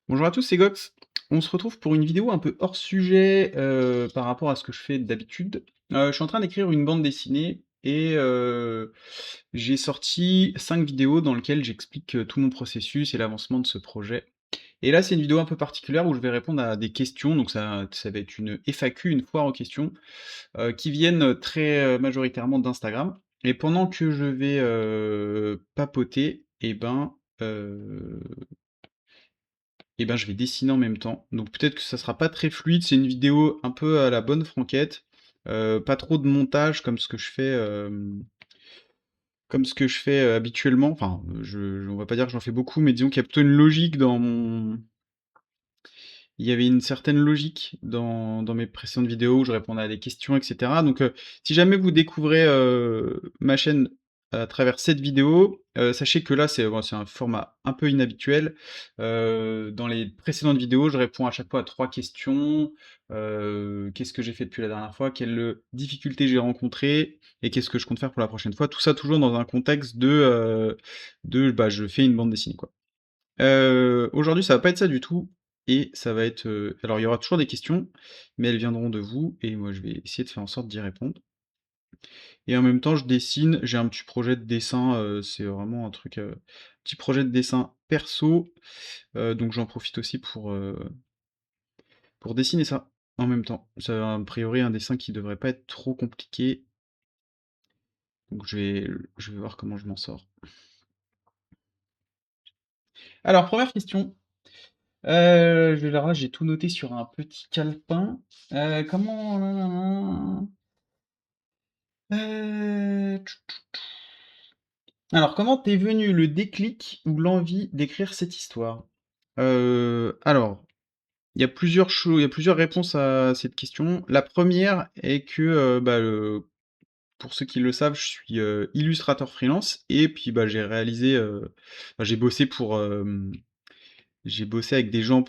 Bonjour à tous, c'est Gox. On se retrouve pour une vidéo un peu hors sujet par rapport à ce que je fais d'habitude. Je suis en train d'écrire une bande dessinée et j'ai sorti 5 vidéos dans lesquelles j'explique tout mon processus et l'avancement de ce projet. Et là, c'est une vidéo un peu particulière où je vais répondre à des questions, donc ça va être une FAQ, une foire aux questions, qui viennent très majoritairement d'Instagram. Et pendant que je vais papoter, je vais dessiner en même temps. Donc peut-être que ça sera pas très fluide, c'est une vidéo un peu à la bonne franquette, pas trop de montage comme ce que je fais habituellement. Enfin, on va pas dire que j'en fais beaucoup, mais disons qu'il y a plutôt une logique dans mon il y avait une certaine logique dans mes précédentes vidéos où je répondais à des questions, et cetera. Donc, si jamais vous découvrez, ma chaîne à travers cette vidéo, sachez que là, c'est un format un peu inhabituel. Dans les précédentes vidéos, je réponds à chaque fois à 3 questions. Qu'est-ce que j'ai fait depuis la dernière fois? Quelles difficultés j'ai rencontrées? Et qu'est-ce que je compte faire pour la prochaine fois? Tout ça toujours dans un contexte je fais une bande dessinée, quoi. Aujourd'hui, ça va pas être ça du tout et ça va être, alors il y aura toujours des questions, mais elles viendront de vous et moi je vais essayer de faire en sorte d'y répondre et en même temps je dessine, j'ai un petit projet de dessin, c'est vraiment un truc, petit projet de dessin perso, donc j'en profite aussi pour dessiner ça en même temps. C'est a priori un dessin qui devrait pas être trop compliqué, donc je vais voir comment je m'en sors. Alors première question. Alors là, j'ai tout noté sur un petit calepin. Comment heu, comment t'es venu le déclic ou l'envie d'écrire cette histoire? Alors, il y a plusieurs réponses à cette question. La première est que, pour ceux qui le savent, je suis, illustrateur freelance et puis, j'ai bossé j'ai bossé avec des gens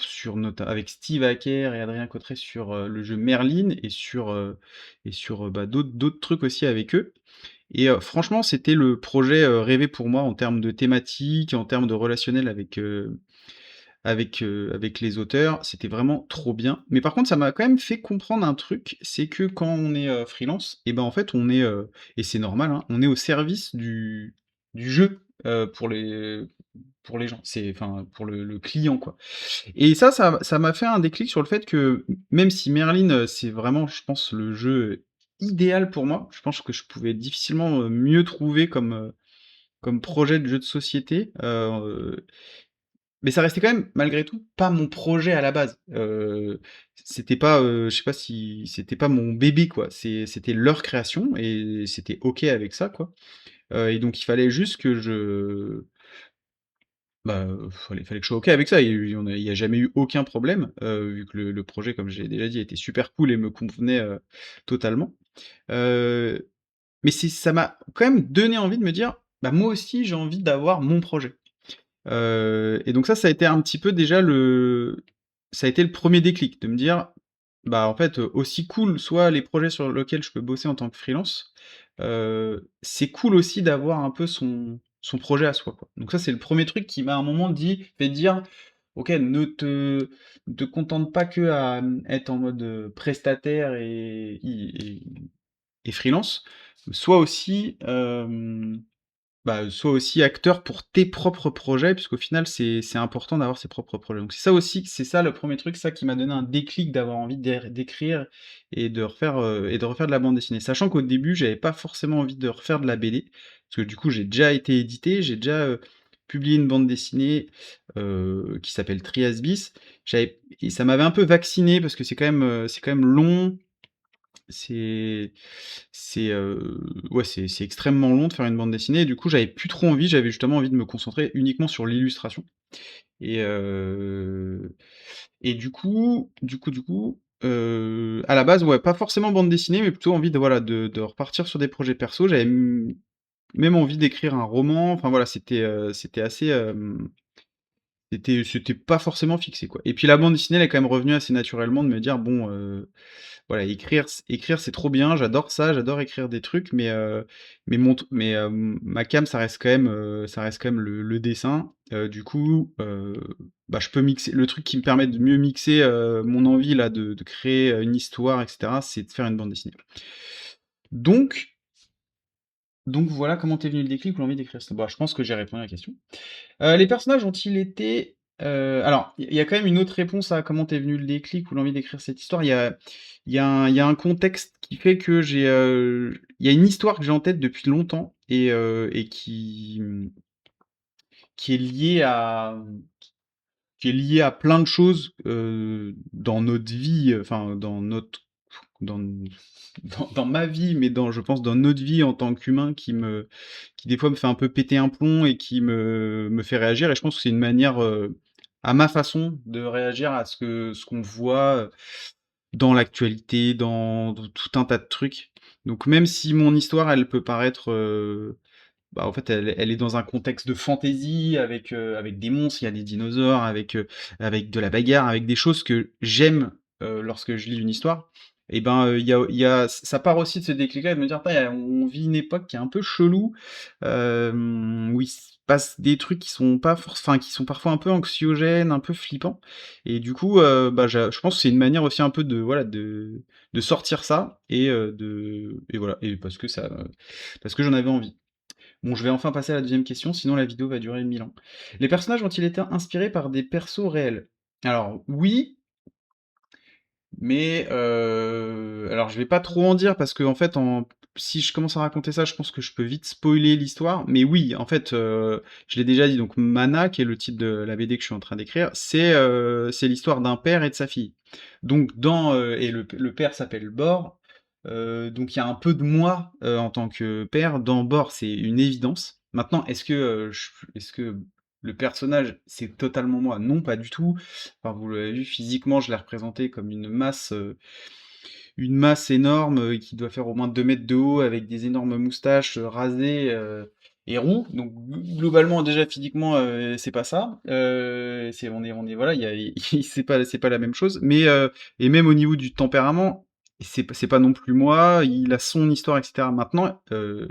avec Steve Hacker et Adrien Cauterets sur, le jeu Merlin et sur d'autres trucs aussi avec eux et franchement, c'était le projet, rêvé pour moi en termes de thématique, en termes de relationnel avec les auteurs. C'était vraiment trop bien. Mais par contre, ça m'a quand même fait comprendre un truc, c'est que quand on est, freelance et ben, en fait, on est, et c'est normal, hein, on est au service du jeu, pour les gens. Pour le client, quoi. Et ça m'a fait un déclic sur le fait que, même si Merlin, c'est vraiment, je pense, le jeu idéal pour moi, je pense que je pouvais difficilement, mieux trouver comme projet de jeu de société, mais ça restait quand même, malgré tout, pas mon projet à la base. C'était pas, je sais pas si c'était pas mon bébé, quoi. C'était leur création et c'était OK avec ça, quoi. Et donc il fallait juste que fallait que je sois OK avec ça. Il y a jamais eu aucun problème, vu que le projet, comme j'ai déjà dit, était super cool et me convenait, totalement. Heu, mais ça m'a quand même donné envie de me dire: «Bah, moi aussi, j'ai envie d'avoir mon projet». Et donc ça a été un petit peu déjà ça a été le premier déclic de me dire: «Bah, en fait, aussi cool soient les projets sur lesquels je peux bosser en tant que freelance, c'est cool aussi d'avoir un peu son projet à soi, quoi». Donc ça, c'est le premier truc qui m'a à un moment fait dire: «OK, ne te contente pas que à, être en mode, prestataire et freelance, sois aussi, sois aussi acteur pour tes propres projets, puisqu'au final, c'est important d'avoir ses propres projets. Donc c'est ça le premier truc, ça qui m'a donné un déclic d'avoir envie d'écrire et de refaire de la bande dessinée. Sachant qu'au début, j'avais pas forcément envie de refaire de la BD, parce que du coup, j'ai déjà été édité, j'ai déjà, publié une bande dessinée, qui s'appelle Trias Bis. Et ça m'avait un peu vacciné parce que c'est quand même long, c'est c'est extrêmement long de faire une bande dessinée et du coup, j'avais plus trop envie, j'avais justement envie de me concentrer uniquement sur l'illustration et heu et à la base, ouais, pas forcément bande dessinée, mais plutôt envie de repartir sur des projets perso. J'avais même envie d'écrire un roman, enfin voilà, c'était assez, c'était pas forcément fixé, quoi. Et puis la bande dessinée, elle est quand même revenue assez naturellement de me dire: «Bon, voilà, écrire, c'est trop bien, j'adore ça, j'adore écrire des trucs, ma came, ça reste quand même le dessin. Du coup, bah, je peux mixer le truc qui me permet de mieux mixer, mon envie là de créer, une histoire et cetera, c'est de faire une bande dessinée. Donc voilà comment t'es venu le déclic ou l'envie d'écrire ça? Bah, je pense que j'ai répondu à la question. Les personnages ont-ils été, alors il y a quand même une autre réponse à comment t'es venu le déclic ou l'envie d'écrire cette histoire. Il y a un contexte qui fait que il y a une histoire que j'ai en tête depuis longtemps et qui est liée à plein de choses, dans notre vie, enfin dans dans ma vie, mais je pense dans notre vie en tant qu'humain qui des fois me fait un peu péter un plomb et qui me fait réagir et je pense que c'est une manière, à ma façon de réagir à ce qu'on voit, dans l'actualité, dans tout un tas de trucs. Donc même si mon histoire, elle peut paraître, bah, en fait, elle est dans un contexte de fantasy avec des monstres, il y a des dinosaures, avec de la bagarre, avec des choses que j'aime, lorsque je lis une histoire et ben, il y a ça part aussi de ce déclic-là et de me dire: «Putain, on vit une époque qui est un peu chelou, où il se passe des trucs qui sont pas forc enfin, qui sont parfois un peu anxiogènes, un peu flippants» et du coup, bah, je pense que c'est une manière aussi un peu de, voilà, de sortir ça et voilà et parce que j'en avais envie. Bon, je vais enfin passer à la deuxième question, sinon la vidéo va durer 1000 ans. Les personnages ont-ils été inspirés par des persos réels? Alors oui, mais alors je vais pas trop en dire parce que en fait, si je commence à raconter ça, je pense que je peux vite spoiler l'histoire. Mais oui, en fait, je l'ai déjà dit, donc Mana, qui est le titre de la BD que je suis en train d'écrire, c'est l'histoire d'un père et de sa fille. Donc et le père s'appelle Bor. Donc il y a un peu de moi en tant que père dans Bor, c'est une évidence. Maintenant, est-ce que le personnage c'est totalement moi? Non, pas du tout. Enfin, vous l'avez vu, physiquement, je l'ai représenté comme une masse énorme qui doit faire au moins 2 mètres de haut, avec des énormes moustaches rasées et ronds. Donc globalement, déjà physiquement, c'est pas ça. On est voilà, c'est pas la même chose. Mais et même au niveau du tempérament, c'est pas non plus moi. Il a son histoire, etc. Maintenant,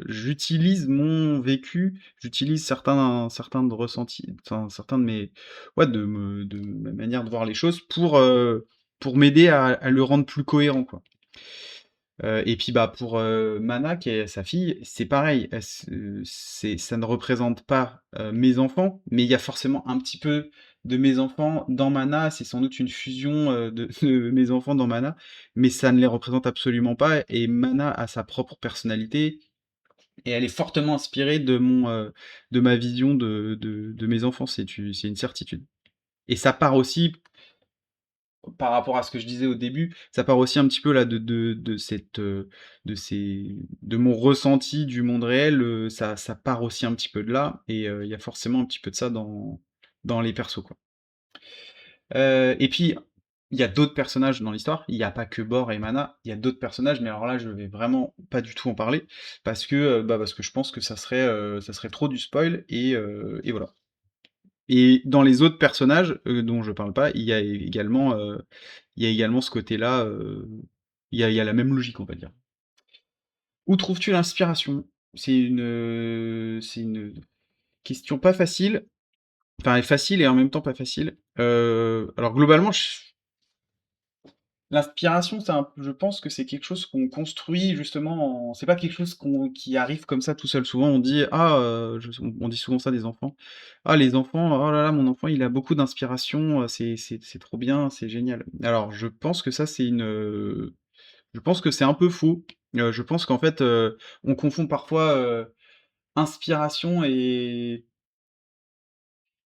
j'utilise mon vécu, j'utilise certains de ressentis, enfin, certains de mes ouais, de ma manière de voir les choses pour m'aider à le rendre plus cohérent, quoi. Et puis, bah, pour, Mana, qui est sa fille, c'est pareil, ça ne représente pas, mes enfants, mais il y a forcément un petit peu de mes enfants dans Mana. C'est sans doute une fusion, de mes enfants dans Mana, mais ça ne les représente absolument pas et Mana a sa propre personnalité et elle est fortement inspirée de ma vision de mes enfants, c'est une certitude. Et ça part aussi par rapport à ce que je disais au début, ça part aussi un petit peu là de mon ressenti du monde réel, ça part aussi un petit peu de là et il y a forcément un petit peu de ça dans les persos, quoi. Et puis, il y a d'autres personnages dans l'histoire, il y a pas que Bor et Mana, il y a d'autres personnages, mais alors là, je vais vraiment pas du tout en parler parce que je pense que ça serait trop du spoil et voilà. Et dans les autres personnages, dont je parle pas, il y a également ce côté-là, il y a la même logique, on va dire. Où trouves-tu l'inspiration? C'est une question pas facile, enfin, elle est facile et en même temps pas facile. Alors globalement, l'inspiration, je pense que c'est quelque chose qu'on construit justement c'est pas quelque chose qui arrive comme ça tout seul. Souvent on dit: «Ah», on dit souvent ça des enfants: «Ah les enfants, oh là là, mon enfant il a beaucoup d'inspiration, c'est trop bien, c'est génial». Alors je pense que c'est un peu faux. Je pense qu'en fait, on confond parfois, inspiration et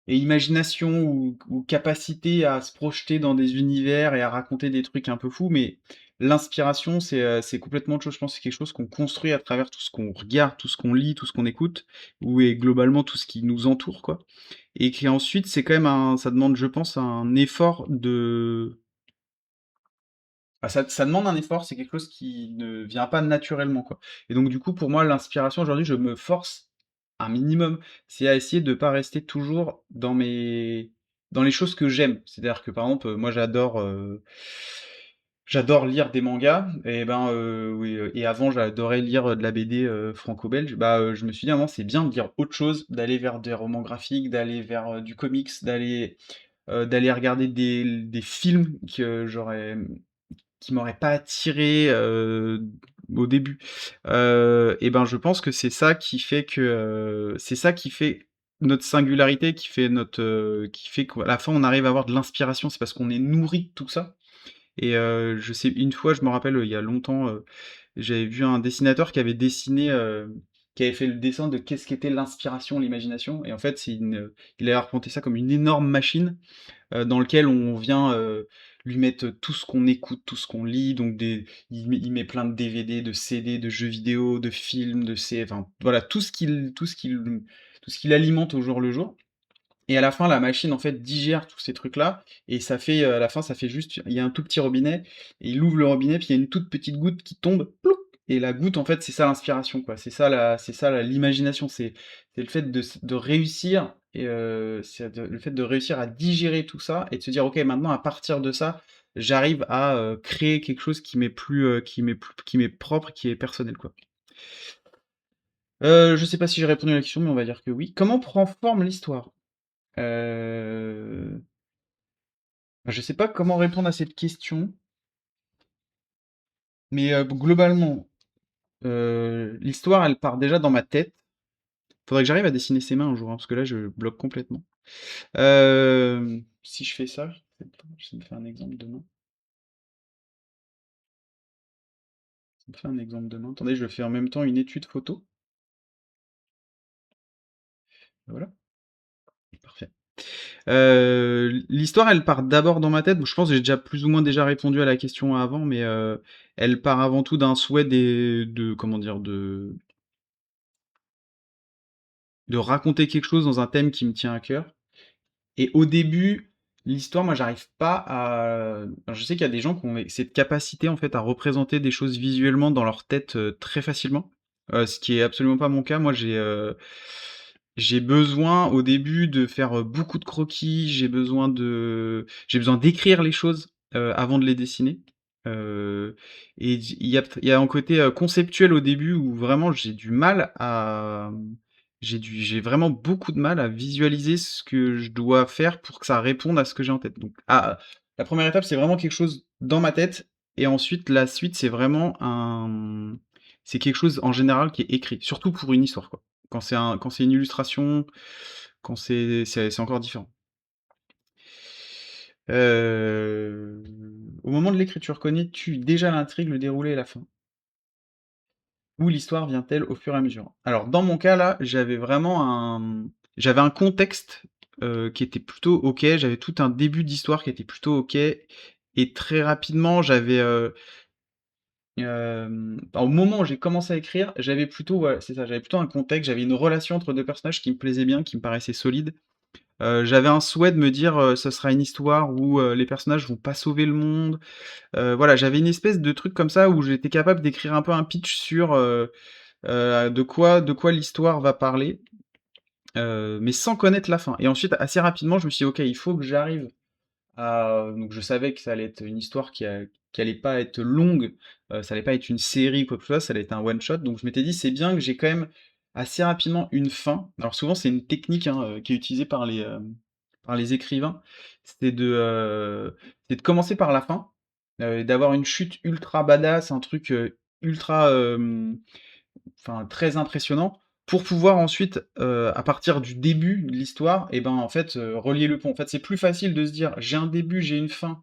imagination ou capacité à se projeter dans des univers et à raconter des trucs un peu fous, mais l'inspiration, c'est complètement autre chose. Je pense que c'est quelque chose qu'on construit à travers tout ce qu'on regarde, tout ce qu'on lit, tout ce qu'on écoute, ou et globalement tout ce qui nous entoure, quoi. Et qui ensuite, c'est quand même ça demande, je pense, un effort de ça demande un effort, c'est quelque chose qui ne vient pas naturellement, quoi. Et donc du coup, pour moi, l'inspiration aujourd'hui, je me force un minimum, c'est à essayer de pas rester toujours dans les choses que j'aime. C'est-à-dire que, par exemple, moi j'adore lire des mangas et ben, oui, et avant j'adorais lire, de la BD, franco-belge. Bah, je me suis dit à un moment: «C'est bien de lire autre chose, d'aller vers des romans graphiques, d'aller vers, du comics, d'aller d'aller regarder des films qui m'auraient pas attiré, au début. Et ben, je pense que c'est ça qui fait notre singularité, qui fait qu'à la fin on arrive à avoir de l'inspiration. C'est parce qu'on est nourri de tout ça. Et je sais, une fois, je me rappelle, il y a longtemps, j'avais vu un dessinateur qui avait fait le dessin de qu'est-ce qu'était l'inspiration, l'imagination. Et en fait, il avait raconté ça comme une énorme machine dans lequel on vient lui mettre tout ce qu'on écoute, tout ce qu'on lit. Donc il met plein de DVD, de CD, de jeux vidéo, de films, enfin voilà, tout ce qu'il alimente au jour le jour. Et à la fin, la machine, en fait, digère tous ces trucs-là, et ça fait, à la fin, ça fait juste, il y a un tout petit robinet, et il ouvre le robinet, puis il y a une toute petite goutte qui tombe, plouc, et la goutte, en fait, c'est ça l'inspiration, quoi. L'imagination, c'est le fait de réussir, et le fait de réussir à digérer tout ça, et de se dire, ok, maintenant, à partir de ça, j'arrive à créer quelque chose qui m'est propre, qui est personnel, quoi. Je sais pas si j'ai répondu à la question, mais on va dire que oui. Comment prend forme l'histoire? Heu, je sais pas comment répondre à cette question, mais globalement, l'histoire, elle part déjà dans ma tête. Faudrait que j'arrive à dessiner ses mains un jour, hein, parce que là, je bloque complètement. Si je fais ça, je me fais un exemple de main. Ça me fait un exemple de main. Attendez, je fais en même temps une étude photo. Voilà, parfait. L'histoire, elle part d'abord dans ma tête. Bon, je pense que j'ai déjà plus ou moins déjà répondu à la question avant, mais elle part avant tout d'un souhait de comment dire? De raconter quelque chose dans un thème qui me tient à cœur. Et au début, l'histoire, moi, j'arrive pas à. Alors, je sais qu'il y a des gens qui ont cette capacité en fait à représenter des choses visuellement dans leur tête très facilement, ce qui est absolument pas mon cas. Moi, j'ai besoin au début de faire beaucoup de croquis. J'ai besoin d'écrire les choses avant de les dessiner. Euh, et il y a un côté conceptuel au début où vraiment j'ai vraiment beaucoup de mal à visualiser ce que je dois faire pour que ça réponde à ce que j'ai en tête. Donc, la première étape, c'est vraiment quelque chose dans ma tête, et ensuite, la suite, c'est quelque chose en général qui est écrit, surtout pour une histoire, quoi. Quand c'est une illustration, c'est encore différent. Euh, Au moment de l'écriture, connais-tu déjà l'intrigue, le déroulé et la fin? Où l'histoire vient-elle au fur et à mesure? Alors dans mon cas là, j'avais un contexte, qui était plutôt OK, j'avais tout un début d'histoire qui était plutôt OK, et très rapidement au moment où j'ai commencé à écrire, j'avais plutôt, ouais, c'est ça, j'avais plutôt un contexte, j'avais une relation entre 2 personnages qui me plaisait bien, qui me paraissait solide. J'avais un souhait de me dire, ce sera une histoire où, les personnages vont pas sauver le monde. Voilà, j'avais une espèce de truc comme ça où j'étais capable d'écrire un peu un pitch sur, de quoi l'histoire va parler, mais sans connaître la fin. Et ensuite, assez rapidement, je me suis dit: «OK, il faut que j'arrive à». Donc je savais que ça allait être une histoire qui allait pas être longue, ça allait pas être une série ou quoi que ce soit, ça allait être un one shot. Donc je m'étais dit: «C'est bien que j'ai quand même assez rapidement une fin». Alors souvent, c'est une technique, hein, qui est utilisée par les écrivains, c'est c'est de commencer par la fin, et d'avoir une chute ultra badass, un truc, ultra, enfin très impressionnant, pour pouvoir ensuite, à partir du début de l'histoire, et ben, en fait, relier le pont. En fait, c'est plus facile de se dire: «J'ai un début, j'ai une fin»,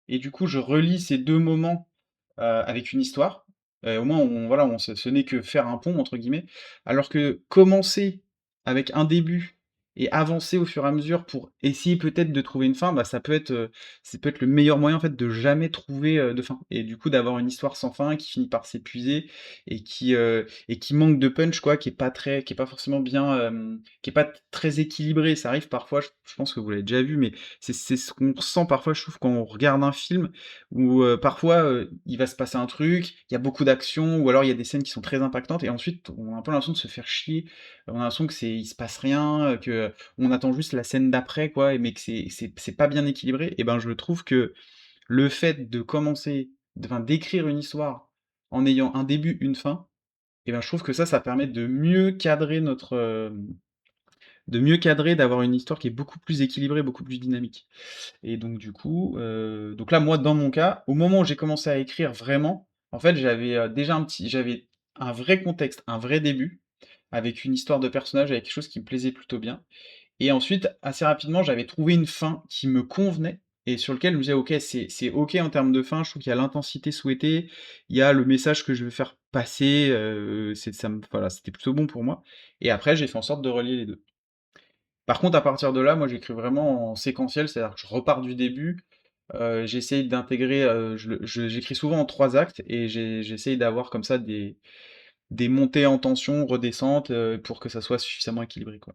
et du coup, je relie ces 2 moments, avec une histoire. Au moins, voilà, ce n'est que «faire un pont» entre guillemets. Alors que commencer avec un début et avancer au fur et à mesure pour essayer peut-être de trouver une fin, bah, ça peut être le meilleur moyen en fait de jamais trouver, de fin, et du coup d'avoir une histoire sans fin qui finit par s'épuiser, et qui manque de punch quoi, qui est pas forcément bien, qui est pas très équilibré. Ça arrive parfois, je pense que vous l'avez déjà vu, mais c'est ce qu'on ressent parfois, je trouve, quand on regarde un film où, parfois, il va se passer un truc, il y a beaucoup d'action, ou alors il y a des scènes qui sont très impactantes, et ensuite on a un peu l'impression de se faire chier. On a l'impression que il se passe rien, que on attend juste la scène d'après quoi, mais que c'est pas bien équilibré. Et ben, je trouve que le fait de commencer, d'écrire une histoire en ayant un début, une fin, et ben, je trouve que ça permet de mieux cadrer de mieux cadrer, d'avoir une histoire qui est beaucoup plus équilibrée, beaucoup plus dynamique. Et donc du coup, donc là, moi, dans mon cas, au moment où j'ai commencé à écrire vraiment, en fait, j'avais un vrai contexte, un vrai début, avec une histoire de personnage, avec quelque chose qui me plaisait plutôt bien. Et ensuite, assez rapidement, j'avais trouvé une fin qui me convenait et sur lequel je me disais: «OK, c'est OK en termes de fin, je trouve qu'il y a l'intensité souhaitée, il y a le message que je veux faire passer, c'est ça me voilà, c'était plutôt bon pour moi» et après j'ai fait en sorte de relier les 2. Par contre, à partir de là, moi, j'écris vraiment en séquentiel, c'est-à-dire que je repars du début, j'essaye d'intégrer, j'écris souvent en 3 actes et j'essaye d'avoir comme ça des montées en tension, redescentes, pour que ça soit suffisamment équilibré, quoi.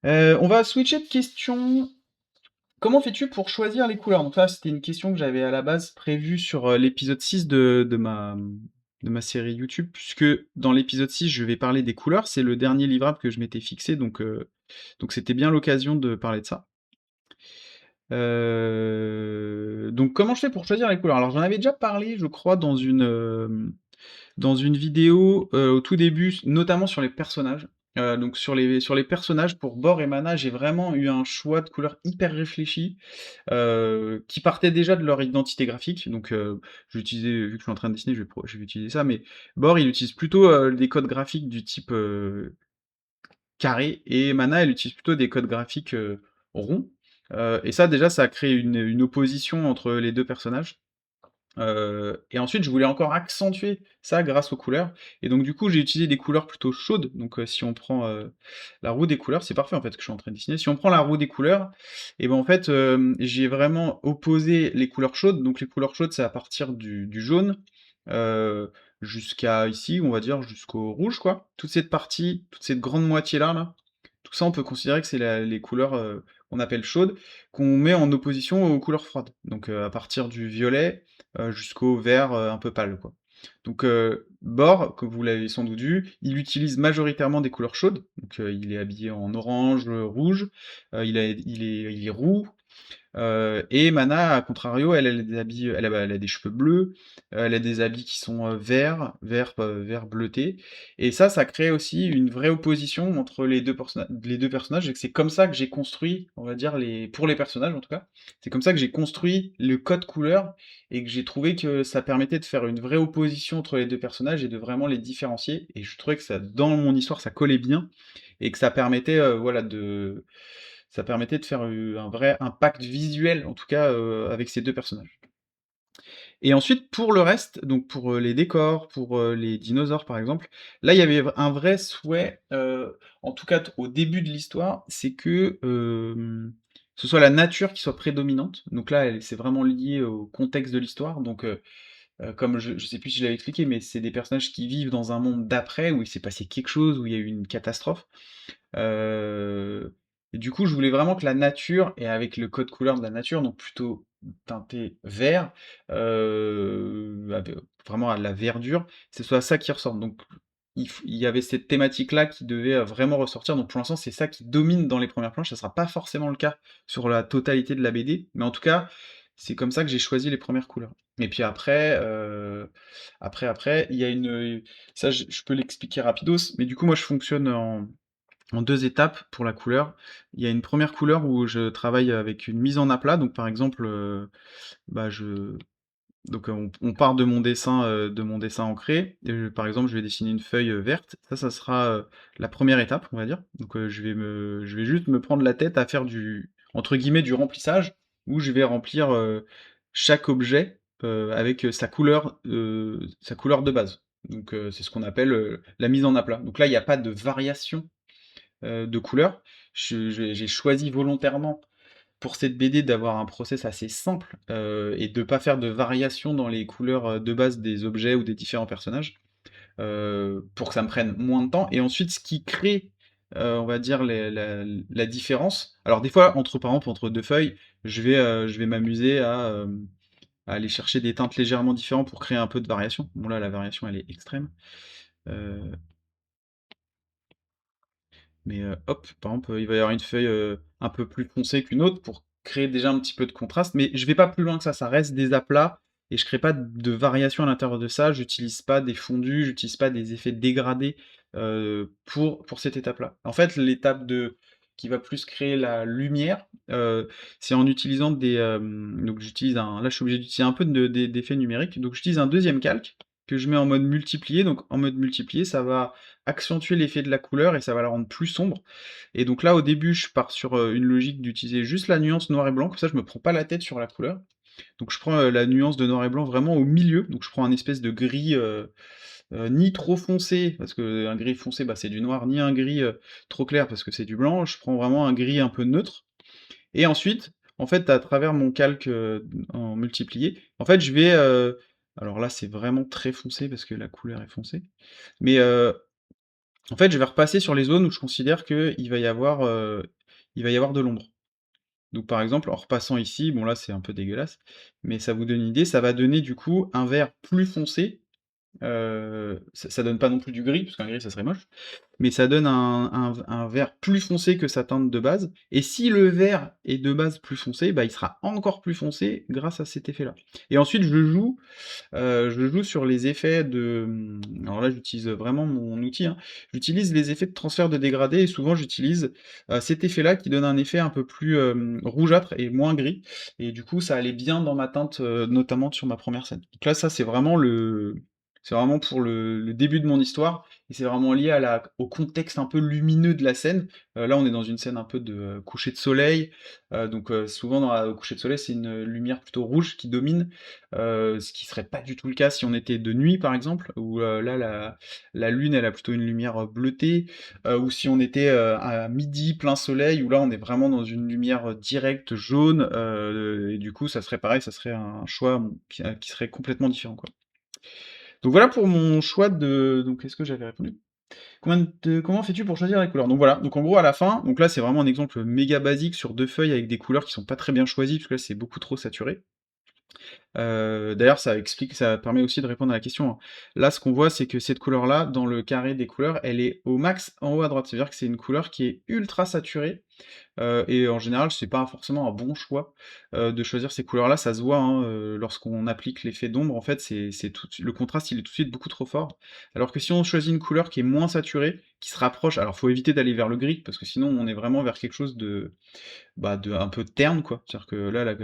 On va switcher de question. Comment fais-tu pour choisir les couleurs? Donc là, c'était une question que j'avais à la base prévue sur, l'épisode 6 de ma série YouTube, puisque dans l'épisode 6, je vais parler des couleurs. C'est le dernier livrable que je m'étais fixé, donc c'était bien l'occasion de parler de ça. Donc comment je fais pour choisir les couleurs? Alors j'en avais déjà parlé, je crois, dans une vidéo, au tout début, notamment sur les personnages. Donc sur les personnages, pour Bor et Mana, j'ai vraiment eu un choix de couleurs hyper réfléchi, qui partait déjà de leur identité graphique. Donc, je vais utiliser vu que je suis en train de dessiner, je vais utiliser ça, mais Bor, il utilise plutôt, des codes graphiques du type, carré et Mana, elle utilise plutôt des codes graphiques, ronds. Et ça déjà, ça a créé une opposition entre les 2 personnages. Et ensuite, je voulais encore accentuer ça grâce aux couleurs et donc du coup, j'ai utilisé des couleurs plutôt chaudes. Donc, si on prend, la roue des couleurs, c'est parfait en fait que je suis en train de dessiner. Si on prend la roue des couleurs et ben, en fait, j'ai vraiment opposé les couleurs chaudes. Donc les couleurs chaudes, c'est à partir du jaune, heu, jusqu'à ici, on va dire jusqu'au rouge quoi. Toute cette partie, toute cette grande moitié-là, là, tout ça, on peut considérer que c'est les couleurs, qu'on appelle chaudes, qu'on met en opposition aux couleurs froides. Donc, à partir du violet, jusqu'au vert, un peu pâle, quoi. Donc, Bor, comme vous l'avez sans doute vu, il utilise majoritairement des couleurs chaudes. Donc, il est habillé en orange, rouge, il est roux, et Mana, à contrario, elle a des habits, elle a des cheveux bleus, elle a des habits qui sont, vert bleuté et ça crée aussi une vraie opposition entre les 2 personnages et que c'est comme ça que j'ai construit, on va dire pour les personnages en tout cas, c'est comme ça que j'ai construit le code couleur et que j'ai trouvé que ça permettait de faire une vraie opposition entre les 2 personnages et de vraiment les différencier et je trouvais que ça dans mon histoire, ça collait bien et que ça permettait, voilà ça permettait de faire, un vrai impact visuel, en tout cas, avec ces 2 personnages. Et ensuite, pour le reste, donc pour, les décors, pour, les dinosaures, par exemple, là, il y avait un vrai souhait, en tout cas au début de l'histoire, c'est que, ce soit la nature qui soit prédominante. Donc là, c'est vraiment lié au contexte de l'histoire. Donc, comme je sais plus si je l'avais expliqué, mais c'est des personnages qui vivent dans un monde d'après, où il s'est passé quelque chose, où il y a eu une catastrophe. Heu et du coup, je voulais vraiment que la nature et avec le code couleur de la nature, donc plutôt teinté vert, ave vraiment à la verdure, ce soit ça qui ressorte. Donc il y avait cette thématique-là qui devait, vraiment ressortir. Donc pour l'instant, c'est ça qui domine dans les premières planches. Ça sera pas forcément le cas sur la totalité de la BD, mais en tout cas, c'est comme ça que j'ai choisi les premières couleurs. Et puis après, il y a ça je peux l'expliquer rapidos, mais du coup, moi je fonctionne en 2 étapes pour la couleur. Il y a une première couleur où je travaille avec une mise en aplat, donc par exemple, bah, je donc on part de mon dessin ancré et par exemple, je vais dessiner une feuille, verte. Ça sera, la première étape, on va dire. Donc je vais juste me prendre la tête à faire du entre guillemets «du remplissage» où je vais remplir, chaque objet, avec, sa couleur de base. Donc c'est ce qu'on appelle, la mise en aplat. Donc là, il y a pas de variation de couleurs. J'ai choisi volontairement pour cette BD d'avoir un process assez simple, et de pas faire de variations dans les couleurs, de base des objets ou des différents personnages, pour que ça me prenne moins de temps et ensuite ce qui crée, on va dire la différence alors des fois entre par exemple entre 2 feuilles, je vais m'amuser à aller chercher des teintes légèrement différentes pour créer un peu de variation. Bon là, la variation elle est extrême, heu mais hop, par exemple, il va y avoir une feuille, un peu plus foncée qu'une autre pour créer déjà un petit peu de contraste, mais je vais pas plus loin que ça reste des aplats et je crée pas de variation à l'intérieur de ça. J'utilise pas des fondus, j'utilise pas des effets dégradés pour cette étape-là. En fait, l'étape qui va plus créer la lumière, c'est en utilisant donc j'utilise là je suis obligé d'utiliser un peu d'effets numériques, donc j'utilise un deuxième calque que je mets en mode multiplié, donc en mode multiplié, ça va accentuer l'effet de la couleur et ça va la rendre plus sombre. Et donc là, au début, je pars sur, une logique d'utiliser juste la nuance noir et blanc, comme ça je me prends pas la tête sur la couleur. Donc je prends, la nuance de noir et blanc vraiment au milieu, donc je prends un espèce de gris, ni trop foncé, parce qu'un gris foncé, bah, c'est du noir, ni un gris, trop clair parce que c'est du blanc. Je prends vraiment un gris un peu neutre et ensuite, en fait, à travers mon calque, en multiplié, en fait, alors là, c'est vraiment très foncé parce que la couleur est foncée, mais en fait, je vais repasser sur les zones où je considère il va y avoir de l'ombre. Donc par exemple, en repassant ici, bon là, c'est un peu dégueulasse, mais ça vous donne une idée, ça va donner du coup un vert plus foncé. Ça donne pas non plus du gris, parce qu'un gris ça serait moche, mais ça donne un vert plus foncé que sa teinte de base, et si le vert est de base plus foncé, bah, il sera encore plus foncé grâce à cet effet-là. Et ensuite je joue sur les effets alors là j'utilise vraiment mon outil, hein. J'utilise les effets de transfert de dégradé et souvent j'utilise, cet effet-là qui donne un effet un peu plus, rougeâtre et moins gris et du coup ça allait bien dans ma teinte, notamment sur ma première scène. Donc là ça c'est vraiment pour le début de mon histoire et c'est vraiment lié au contexte un peu lumineux de la scène. Là on est dans une scène un peu de, coucher de soleil, donc souvent au coucher de soleil c'est une lumière plutôt rouge qui domine, ce qui serait pas du tout le cas si on était de nuit par exemple, où là la lune elle a plutôt une lumière bleutée, ou si on était à midi plein soleil, où là on est vraiment dans une lumière directe jaune, et du coup ça serait pareil, ça serait un choix qui serait complètement différent quoi. Donc voilà pour mon choix donc est-ce que j'avais répondu? Comment fais-tu pour choisir les couleurs? Donc voilà, donc en gros à la fin, donc là c'est vraiment un exemple méga basique sur 2 feuilles avec des couleurs qui sont pas très bien choisies, parce que là c'est beaucoup trop saturé. D'ailleurs, ça permet aussi de répondre à la question, hein. Là, ce qu'on voit, c'est que cette couleur-là, dans le carré des couleurs, elle est au max en haut à droite. C'est-à-dire que c'est une couleur qui est ultra saturée, et en général, c'est pas forcément un bon choix, de choisir ces couleurs-là. Ça se voit, hein, lorsqu'on applique l'effet d'ombre, en fait, c'est tout le contraste, il est tout de suite beaucoup trop fort. Alors que si on choisit une couleur qui est moins saturée, qui se rapproche alors faut éviter d'aller vers le gris, parce que sinon on est vraiment vers quelque chose de un peu terne, quoi. C'est-à-dire que là,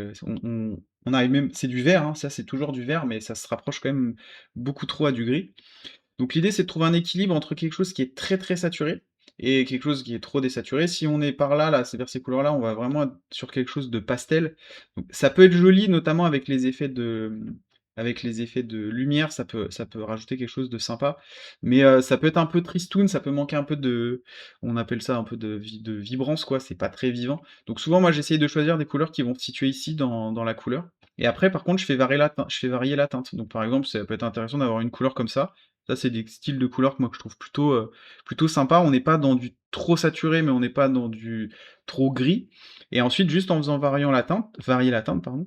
on arrive même c'est du vert, hein, ça c'est toujours du vert, mais ça se rapproche quand même beaucoup trop à du gris. Donc l'idée, c'est de trouver un équilibre entre quelque chose qui est très, très saturé et quelque chose qui est trop désaturé. Si on est par là, c'est vers ces couleurs-là, on va vraiment être sur quelque chose de pastel. Donc ça peut être joli, notamment avec les effets de lumière, ça peut rajouter quelque chose de sympa, mais ça peut être un peu tristoun, ça peut manquer un peu on appelle ça un peu de vibrance, quoi, c'est pas très vivant. Donc souvent, moi, j'essaye de choisir des couleurs qui vont se situer ici dans la couleur et après, par contre, je fais varier la teinte. Donc par exemple, ça peut être intéressant d'avoir une couleur comme ça, c'est des styles de couleurs que moi que je trouve plutôt sympa. On n'est pas dans du trop saturé, mais on n'est pas dans du trop gris. Et ensuite, juste en faisant varier la teinte, pardon,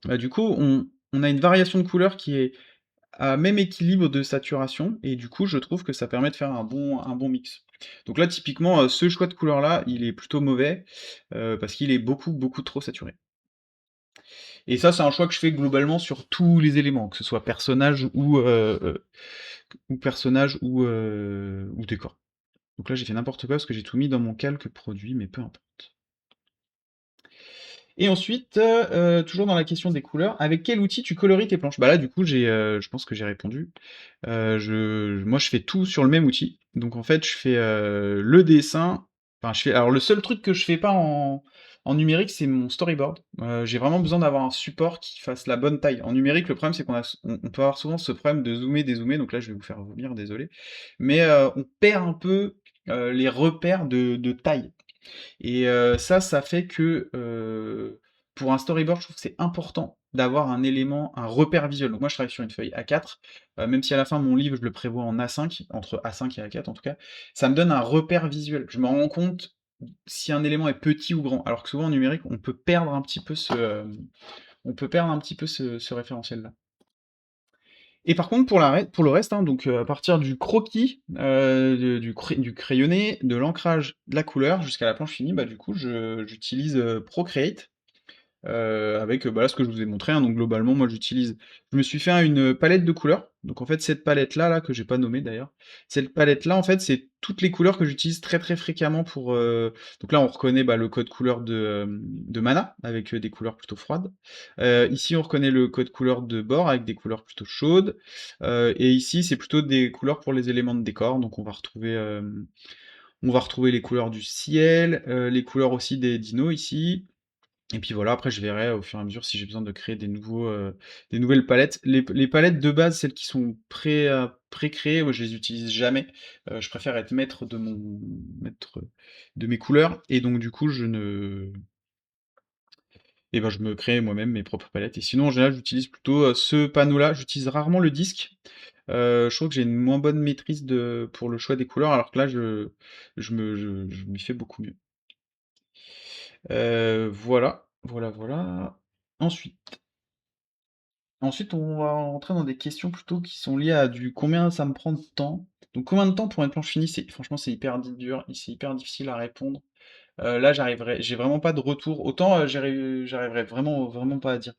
bah, du coup, on a une variation de couleurs qui est à même équilibre de saturation, et du coup, je trouve que ça permet de faire un bon mix. Donc là, typiquement, ce choix de couleur-là, il est plutôt mauvais, parce qu'il est beaucoup, beaucoup trop saturé. Et ça, c'est un choix que je fais globalement sur tous les éléments, que ce soit personnage ou décor. Donc là, j'ai fait n'importe quoi parce que j'ai tout mis dans mon calque produit, mais peu importe. Et ensuite, toujours dans la question des couleurs, avec quel outil tu colories tes planches? Bah là, du coup, je pense que j'ai répondu. Moi, je fais tout sur le même outil. Donc en fait, je fais le dessin. Enfin, alors le seul truc que je fais pas en numérique, c'est mon storyboard. J'ai vraiment besoin d'avoir un support qui fasse la bonne taille. En numérique, le problème, c'est on peut avoir souvent ce problème de zoomer, dézoomer. Donc là, je vais vous faire vomir, désolé. Mais on perd un peu les repères de taille. Et ça fait que, pour un storyboard, je trouve que c'est important d'avoir un élément, un repère visuel. Donc moi, je travaille sur une feuille A4, même si à la fin, mon livre, je le prévois en A5, entre A5 et A4 en tout cas, ça me donne un repère visuel. Je me rends compte si un élément est petit ou grand. Alors que souvent en numérique, on peut perdre un petit peu ce référentiel-là. Et par contre, pour le reste, hein, donc à partir du croquis, du crayonné, de l'ancrage, de la couleur, jusqu'à la planche finie, bah, du coup, j'utilise Procreate. avec, bah, là, ce que je vous ai montré, hein. Donc globalement, moi, je me suis fait une palette de couleurs. Donc en fait, cette palette-là, là, que j'ai pas nommée d'ailleurs, cette palette-là, en fait, c'est toutes les couleurs que j'utilise très, très fréquemment pour, donc là, on reconnaît, bah, le code couleur de mana, avec, des couleurs plutôt froides. Ici, on reconnaît le code couleur de bord, avec des couleurs plutôt chaudes. Et ici, c'est plutôt des couleurs pour les éléments de décor. Donc on va retrouver les couleurs du ciel, les couleurs aussi des dinos ici. Et puis voilà, après je verrai au fur et à mesure si j'ai besoin de créer des nouvelles palettes. Les palettes de base, celles qui sont pré-créées, moi je les utilise jamais. Je préfère être maître de mes couleurs et donc du coup je me crée moi-même mes propres palettes et sinon en général j'utilise plutôt, ce panneau-là. J'utilise rarement le disque. Je trouve que j'ai une moins bonne maîtrise pour le choix des couleurs alors que là je m'y fais beaucoup mieux. Voilà. Ensuite Ensuite, on va rentrer dans des questions plutôt qui sont liées à du combien ça me prend de temps. Donc combien de temps pour une planche finie? Franchement, c'est hyper dur, c'est hyper difficile à répondre. Là, j'ai vraiment pas de retour. Autant j'arriverai vraiment pas à dire.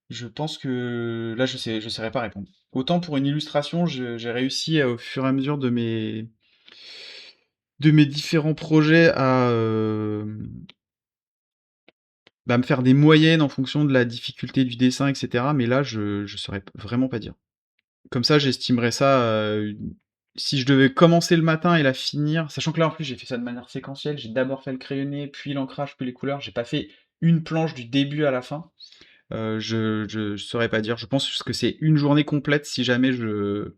Je pense que là, je saurais pas répondre. Autant pour une illustration, j'ai réussi au fur et à mesure de mes différents projets bah, me faire des moyennes en fonction de la difficulté du dessin, etc. Mais là, je saurais vraiment pas dire. Comme ça, j'estimerais ça, si je devais commencer le matin et la finir, sachant que là, en plus, j'ai fait ça de manière séquentielle. J'ai d'abord fait le crayonné, puis l'ancrage, puis les couleurs. J'ai pas fait une planche du début à la fin. Je saurais pas dire. Je pense que c'est une journée complète si jamais je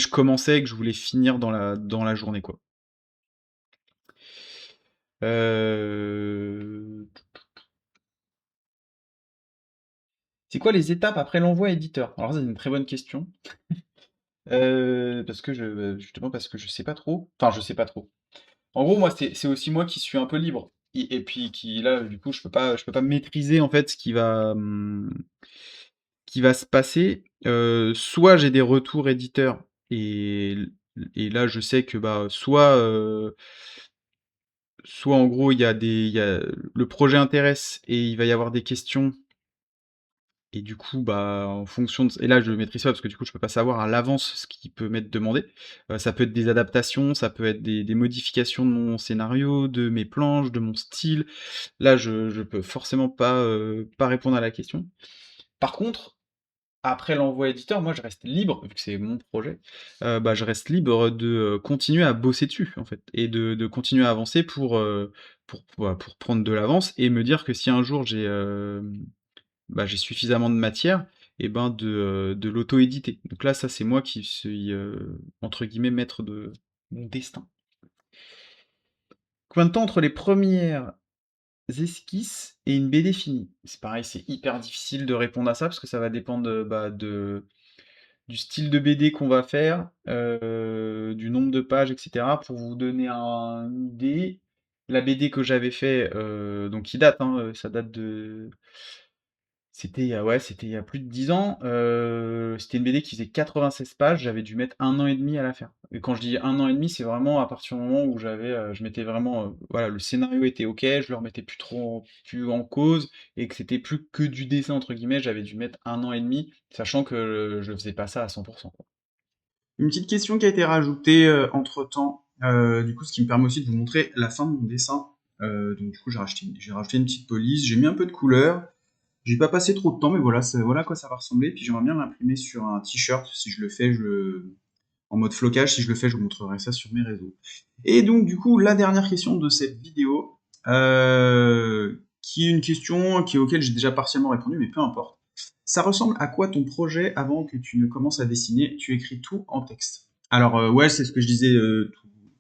commençais et que je voulais finir dans la journée, quoi. Heu, c'est quoi les étapes après l'envoi éditeur? Alors ça, c'est une très bonne question, justement parce que je sais pas trop. Enfin, je sais pas trop. En gros, moi, c'est aussi moi qui suis un peu libre. Et puis qui là, du coup, je peux pas maîtriser en fait ce qui va se passer. Soit j'ai des retours éditeurs et là, je sais que bah, soit en gros, le projet intéresse et il va y avoir des questions. Et du coup, bah, en fonction et là, je maîtrise pas parce que du coup, je peux pas savoir à l'avance ce qui peut m'être demandé. Ça peut être des adaptations, ça peut être des modifications de mon scénario, de mes planches, de mon style. Là, je peux forcément pas répondre à la question. Par contre, après l'envoi éditeur, moi, je reste libre, vu que c'est mon projet, bah, je reste libre de, continuer à bosser dessus, en fait et de continuer à avancer pour prendre de l'avance et me dire que si un jour bah, j'ai suffisamment de matière et ben de l'auto-éditer. Donc là, ça, c'est moi qui suis, entre guillemets «maître de mon destin». Combien de temps entre les premières esquisses et une BD finie? C'est pareil, c'est hyper difficile de répondre à ça parce que ça va dépendre, bah, du style de BD qu'on va faire, du nombre de pages et cetera. Pour vous donner une idée, la BD que j'avais fait, donc qui date, hein, ça date de c'était il y a plus de 10 ans, c'était une BD qui faisait 96 pages, j'avais dû mettre 1 an et demi à la faire. Et quand je dis 1 an et demi, c'est vraiment à partir du moment où je mettais vraiment, voilà, le scénario était OK, je le remettais plus en cause et que c'était plus que du «dessin» entre guillemets, j'avais dû mettre 1 an et demi, sachant que je faisais pas ça à 100 quoi. Une petite question qui a été rajoutée entre-temps, du coup, ce qui me permet aussi de vous montrer la fin de mon dessin. Donc du coup, j'ai rajouté une petite police, j'ai mis un peu de couleur. J'ai pas passé trop de temps, mais voilà, voilà à quoi ça va ressembler. Puis j'aimerais bien l'imprimer sur un t-shirt. Si je le fais, en mode flocage, si je le fais, je vous montrerai ça sur mes réseaux. Et donc, du coup, la dernière question de cette vidéo, qui est une question auquel j'ai déjà partiellement répondu, mais peu importe. Ça ressemble à quoi ton projet avant que tu ne commences à dessiner? Tu écris tout en texte. Alors, ouais, c'est ce que je disais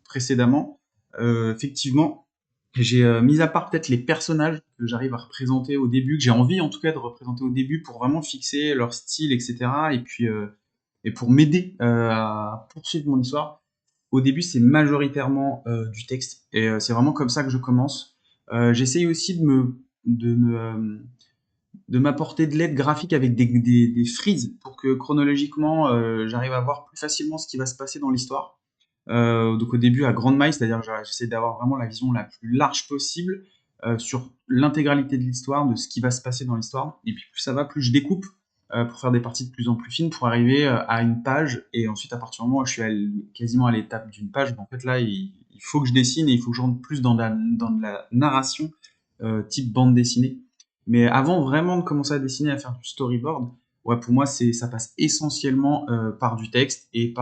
précédemment. Effectivement, j'ai mis à part peut-être les personnages que j'arrive à représenter au début, que j'ai envie en tout cas de représenter au début pour vraiment fixer leur style, etc. Et puis et pour m'aider à poursuivre mon histoire. Au début, c'est majoritairement du texte et c'est vraiment comme ça que je commence. J'essaye aussi de m'apporter de l'aide graphique avec des frises pour que chronologiquement j'arrive à voir plus facilement ce qui va se passer dans l'histoire. Donc au début à grande maille, c'est-à-dire que j'essaie d'avoir vraiment la vision la plus large possible sur l'intégralité de l'histoire, de ce qui va se passer dans l'histoire. Et puis plus ça va, plus je découpe pour faire des parties de plus en plus fines, pour arriver à une page. Et ensuite, à partir du moment où je suis quasiment à l'étape d'une page, ben, en fait là, il faut que je dessine et il faut que je rentre plus dans de la narration type bande dessinée. Mais avant vraiment de commencer à dessiner, à faire du storyboard, ouais, pour moi, ça passe essentiellement par du texte et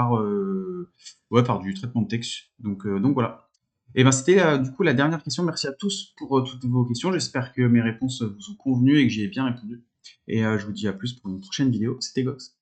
ouais, par du traitement de texte. Donc voilà. Et ben c'était du coup la dernière question. Merci à tous pour toutes vos questions. J'espère que mes réponses vous ont convenu et que j'y ai bien répondu. Et je vous dis à plus pour une prochaine vidéo. C'était Gox.